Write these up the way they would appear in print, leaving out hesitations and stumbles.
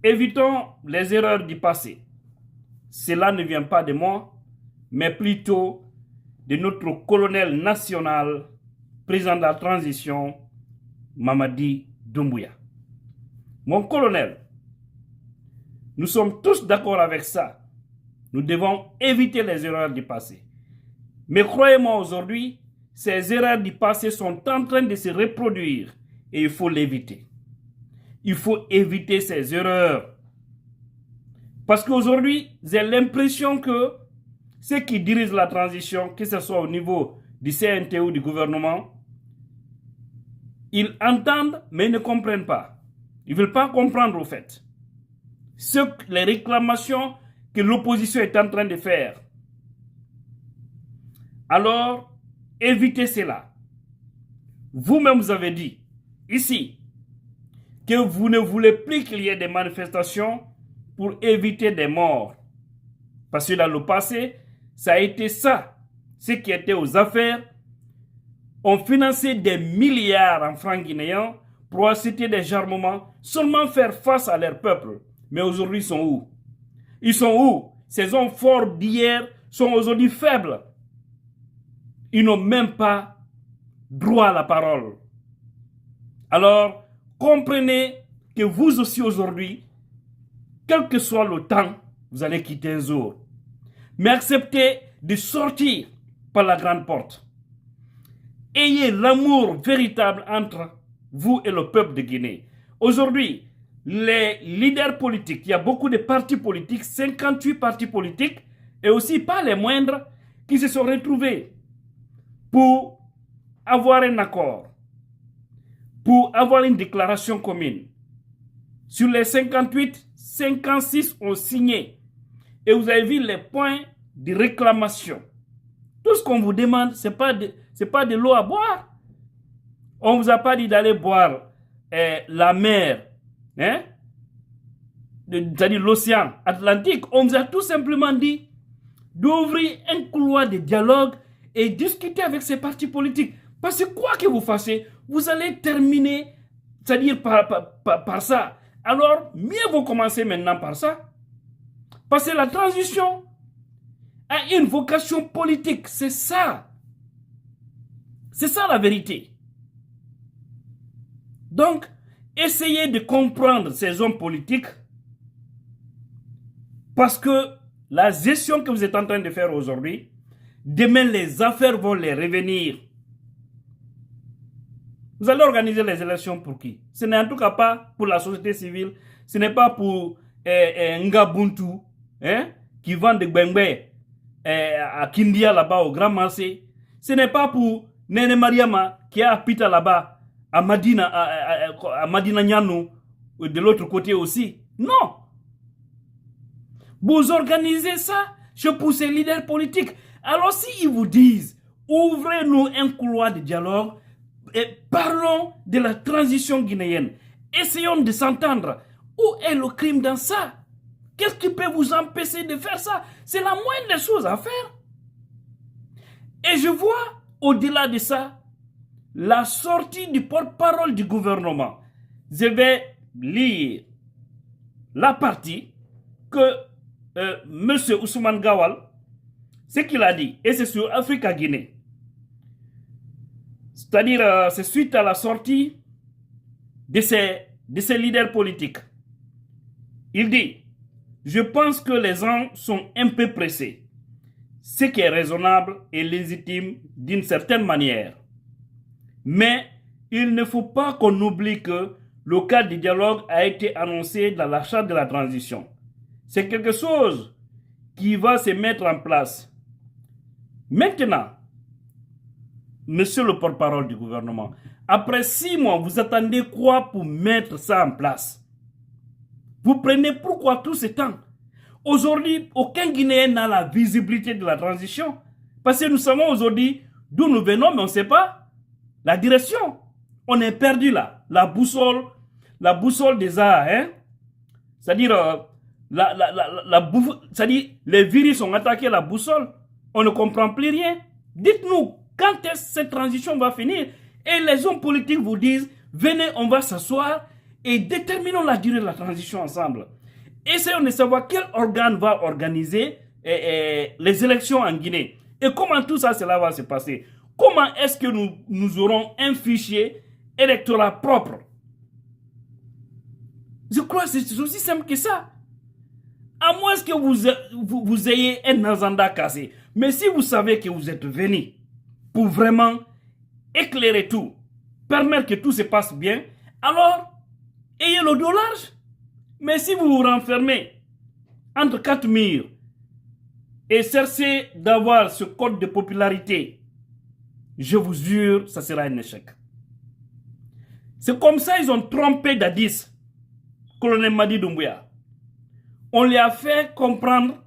Évitons les erreurs du passé. Cela ne vient pas de moi, mais plutôt de notre colonel national, président de la transition, Mamadi Doumbouya. Mon colonel, nous sommes tous d'accord avec ça. Nous devons éviter les erreurs du passé. Mais croyez-moi, aujourd'hui, ces erreurs du passé sont en train de se reproduire et il faut l'éviter. Il faut éviter ces erreurs. Parce qu'aujourd'hui, j'ai l'impression que ceux qui dirigent la transition, que ce soit au niveau du CNT ou du gouvernement, ils entendent mais ils ne comprennent pas. Ils ne veulent pas comprendre au fait. Les réclamations que l'opposition est en train de faire. Alors, évitez cela. Vous-même, vous avez dit, ici, que vous ne voulez plus qu'il y ait des manifestations pour éviter des morts. Parce que dans le passé, ça a été ça. Ceux qui étaient aux affaires ont financé des milliards en francs guinéens pour acheter des armements, seulement faire face à leur peuple. Mais aujourd'hui, ils sont où? Ils sont où? Ces hommes forts d'hier sont aujourd'hui faibles. Ils n'ont même pas droit à la parole. Alors, comprenez que vous aussi aujourd'hui, quel que soit le temps, vous allez quitter un jour. Mais acceptez de sortir par la grande porte. Ayez l'amour véritable entre vous et le peuple de Guinée. Aujourd'hui, les leaders politiques, il y a beaucoup de partis politiques, 58 partis politiques, et aussi pas les moindres, qui se sont retrouvés pour avoir un accord, pour avoir une déclaration commune. Sur les 58, 56 ont signé. Et vous avez vu les points de réclamation. Tout ce qu'on vous demande, ce n'est pas de l'eau à boire. On ne vous a pas dit d'aller boire la mer, hein? C'est-à-dire l'océan Atlantique. On vous a tout simplement dit d'ouvrir un couloir de dialogue et discuter avec ces partis politiques. Parce que quoi que vous fassiez, vous allez terminer, c'est-à-dire par ça. Alors, mieux vaut commencer maintenant par ça. Parce que la transition a une vocation politique. C'est ça. C'est ça la vérité. Donc, essayez de comprendre ces hommes politiques parce que la gestion que vous êtes en train de faire aujourd'hui, demain les affaires vont les revenir. Vous allez organiser les élections pour qui? Ce n'est en tout cas pas pour la société civile, ce n'est pas pour Ngabuntu, hein, qui vend des bengbe à Kindia là-bas au Grand Marché. Ce n'est pas pour Nene Mariama qui est à Pita là-bas, à Madina Nyano, de l'autre côté aussi. Non. Vous organisez ça pour ces leaders politiques. Alors s'ils vous disent, ouvrez-nous un couloir de dialogue et parlons de la transition guinéenne. Essayons de s'entendre. Où est le crime dans ça? Qu'est-ce qui peut vous empêcher de faire ça? C'est la moindre des choses à faire. Et je vois, au-delà de ça, la sortie du porte-parole du gouvernement. Je vais lire la partie que M. Ousmane Gawal, ce qu'il a dit, et c'est sur Africa-Guinée. C'est-à-dire, c'est suite à la sortie de ces leaders politiques. Il dit, je pense que les gens sont un peu pressés, ce qui est raisonnable et légitime d'une certaine manière. Mais il ne faut pas qu'on oublie que le cadre du dialogue a été annoncé dans la charte de la transition. C'est quelque chose qui va se mettre en place. Maintenant, monsieur le porte-parole du gouvernement, après 6 mois, vous attendez quoi pour mettre ça en place? Vous prenez pourquoi tout ce temps? Aujourd'hui, aucun Guinéen n'a la visibilité de la transition. Parce que nous savons aujourd'hui d'où nous venons, mais on ne sait pas la direction. On est perdu là. La boussole des arts, hein? C'est-à-dire, c'est-à-dire, les virus ont attaqué la boussole. On ne comprend plus rien. Dites-nous, quand est-ce que cette transition va finir? Et les hommes politiques vous disent, venez, on va s'asseoir et déterminons la durée de la transition ensemble. Essayons de savoir quel organe va organiser les élections en Guinée et comment tout ça, cela va se passer. Comment est-ce que nous aurons un fichier électoral propre? Je crois que c'est aussi simple que ça. À moins que vous ayez un agenda cassé. Mais si vous savez que vous êtes venu pour vraiment éclairer tout, permettre que tout se passe bien, alors ayez le dos large. Mais si vous vous renfermez entre quatre murs et cherchez d'avoir ce code de popularité, je vous jure, ça sera un échec. C'est comme ça ils ont trompé Dadis, colonel Madi Doumbouya. On lui a fait comprendre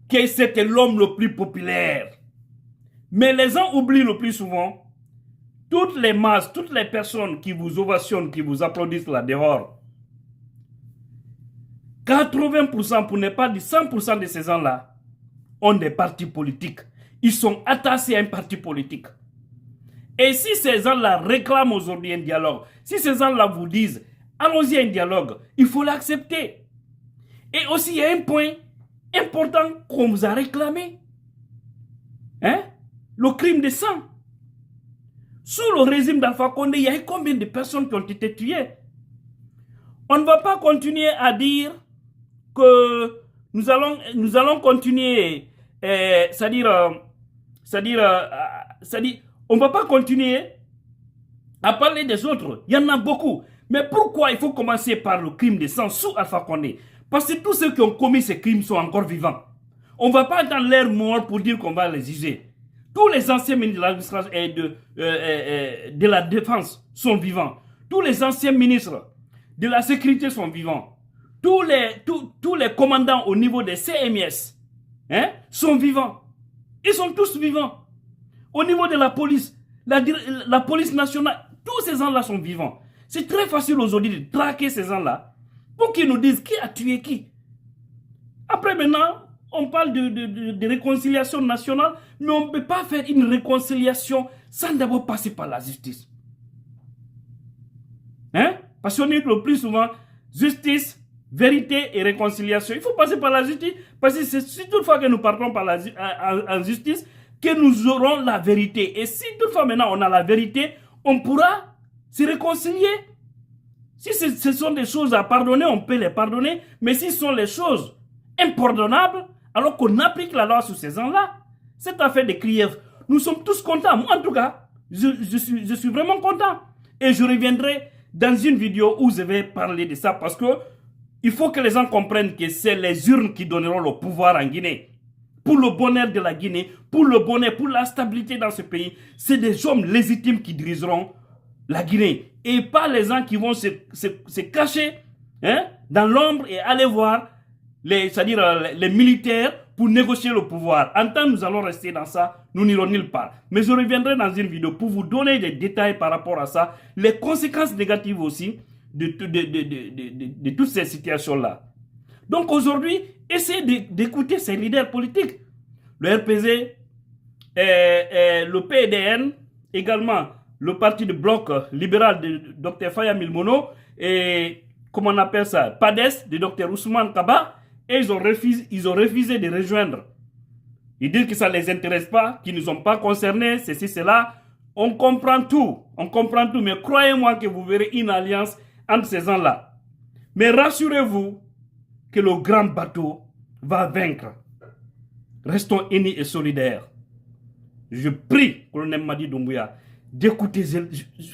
que c'était l'homme le plus populaire. Mais les gens oublient le plus souvent, toutes les masses, toutes les personnes qui vous ovationnent, qui vous applaudissent là dehors, 80%, pour ne pas dire 100% de ces gens-là, ont des partis politiques. Ils sont attachés à un parti politique. Et si ces gens-là réclament aujourd'hui un dialogue, si ces gens-là vous disent, allons-y à un dialogue, il faut l'accepter. Et aussi, il y a un point important qu'on vous a réclamé. Hein? Le crime de sang. Sous le régime d'Alpha Condé, il y a combien de personnes qui ont été tuées? On ne va pas continuer à dire que nous allons continuer, c'est-à-dire, on ne va pas continuer à parler des autres. Il y en a beaucoup. Mais pourquoi il faut commencer par le crime de sang sous Alpha Condé? Parce que tous ceux qui ont commis ces crimes sont encore vivants. On ne va pas attendre leur mort pour dire qu'on va les juger. Tous les anciens ministres de l'administration et de la défense sont vivants. Tous les anciens ministres de la sécurité sont vivants. Tous les commandants au niveau des CMS sont vivants. Ils sont tous vivants. Au niveau de la police, la police nationale, tous ces gens-là sont vivants. C'est très facile aujourd'hui de traquer ces gens-là pour qu'ils nous disent qui a tué qui. Après maintenant, on parle de réconciliation nationale, mais on ne peut pas faire une réconciliation sans d'abord passer par la justice. Parce qu'on dit le plus souvent, justice, vérité et réconciliation. Il faut passer par la justice, parce que c'est toutefois que nous partons par en justice que nous aurons la vérité. Et si toutefois maintenant on a la vérité, on pourra se réconcilier. Si ce sont des choses à pardonner, on peut les pardonner. Mais si ce sont les choses impardonnables, alors qu'on applique la loi sur ces gens-là, cette affaire de Krief, nous sommes tous contents. Moi, en tout cas, je suis vraiment content. Et je reviendrai dans une vidéo où je vais parler de ça, parce que il faut que les gens comprennent que c'est les urnes qui donneront le pouvoir en Guinée. Pour le bonheur de la Guinée, pour le bonheur, pour la stabilité dans ce pays, c'est des hommes légitimes qui dirigeront la Guinée. Et pas les gens qui vont se cacher dans l'ombre et aller voir les militaires pour négocier le pouvoir. En tant que nous allons rester dans ça, nous n'irons nulle part. Mais je reviendrai dans une vidéo pour vous donner des détails par rapport à ça, les conséquences négatives aussi de toutes ces situations-là. Donc aujourd'hui, essayez d'écouter ces leaders politiques. Le RPZ, le PDN, également le parti de bloc libéral de Dr Faya Milmono, et comment on appelle ça, PADES de Dr Ousmane Kaba, et ils ont refusé de rejoindre. Ils disent que ça ne les intéresse pas, qu'ils ne sont pas concernés, ceci, cela. On comprend tout, mais croyez-moi que vous verrez une alliance entre ces gens-là. Mais rassurez-vous que le grand bateau va vaincre. Restons unis et solidaires. Je prie, colonel Madi Doumbouya, d'écouter.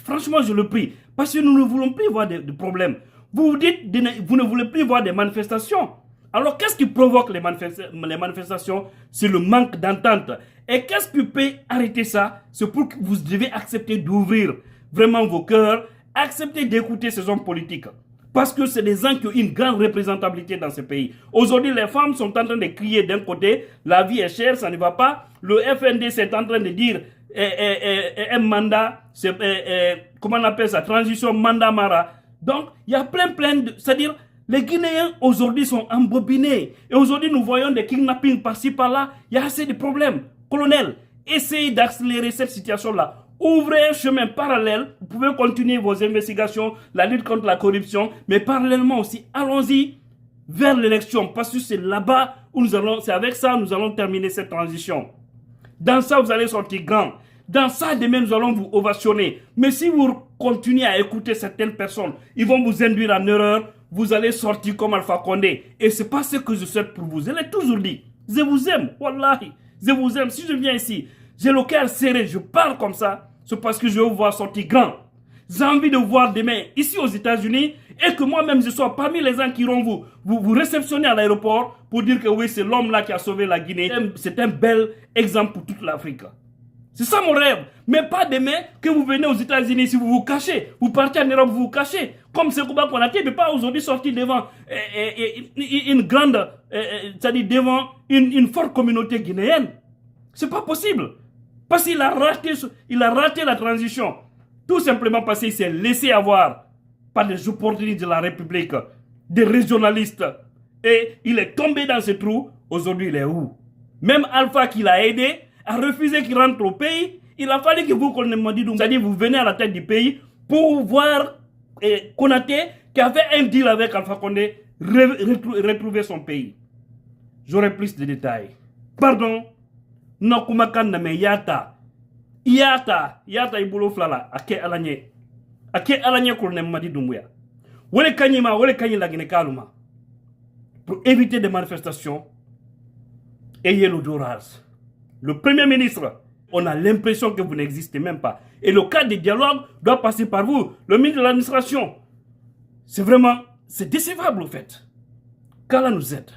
Franchement, je le prie. Parce que nous ne voulons plus voir de problèmes. Vous vous dites, vous ne voulez plus voir des manifestations. Alors, qu'est-ce qui provoque les manifestations? C'est le manque d'entente. Et qu'est-ce qui peut arrêter ça? C'est pour que vous devez accepter d'ouvrir vraiment vos cœurs, accepter d'écouter ces hommes politiques. Parce que c'est des gens qui ont une grande représentabilité dans ce pays. Aujourd'hui, les femmes sont en train de crier d'un côté, la vie est chère, ça ne va pas. Le FND c'est en train de dire un mandat, comment on appelle ça, transition mandat Mara. Donc, il y a plein de... C'est-à-dire, les Guinéens aujourd'hui sont embobinés. Et aujourd'hui, nous voyons des kidnappings par-ci, par-là. Il y a assez de problèmes. Colonel, essayez d'accélérer cette situation-là. Ouvrez un chemin parallèle. Vous pouvez continuer vos investigations, la lutte contre la corruption, mais parallèlement aussi, allons-y vers l'élection, parce que c'est là-bas où c'est avec ça nous allons terminer cette transition. Dans ça, vous allez sortir grand. Dans ça, demain, nous allons vous ovationner. Mais si vous continuez à écouter certaines personnes, ils vont vous induire en erreur, vous allez sortir comme Alpha Condé. Et c'est pas ce que je souhaite pour vous. Je l'ai toujours dit. Je vous aime, wallahi. Je vous aime. Si je viens ici, j'ai le cœur serré, je parle comme ça, c'est parce que je veux vous voir sortir grand. J'ai envie de voir demain, ici aux États-Unis, et que moi-même je sois parmi les gens qui vont vous réceptionner à l'aéroport pour dire que oui, c'est l'homme-là qui a sauvé la Guinée. C'est un bel exemple pour toute l'Afrique. C'est ça mon rêve. Mais pas demain que vous venez aux États-Unis si vous vous cachez. Vous partez en Europe, vous vous cachez. Comme Sekouba Konaté, mais pas aujourd'hui sortir devant une grande, c'est-à-dire devant une forte communauté guinéenne. C'est pas possible. Parce qu'il a raté la transition. Tout simplement parce qu'il s'est laissé avoir par des opportunistes de la République, des régionalistes. Et il est tombé dans ce trou. Aujourd'hui, il est où? Même Alpha qui l'a aidé a refusé qu'il rentre au pays. Il a fallu que vous, c'est-à-dire vous venez à la tête du pays pour voir Konaté qui a fait un deal avec Alpha Condé retrouver son pays. J'aurai plus de détails. Pardon. Nokumakan na me yata ibulo flala ake alanye kolne Mamadi Doumbouya. Wole kanyima la Guinée kaluma. Pour éviter des manifestations, ayez l'odorat. Le Premier ministre, on a l'impression que vous n'existez même pas. Et le cadre de dialogue doit passer par vous, le ministre de l'administration. C'est décevable au fait. Qu'Allah nous aide.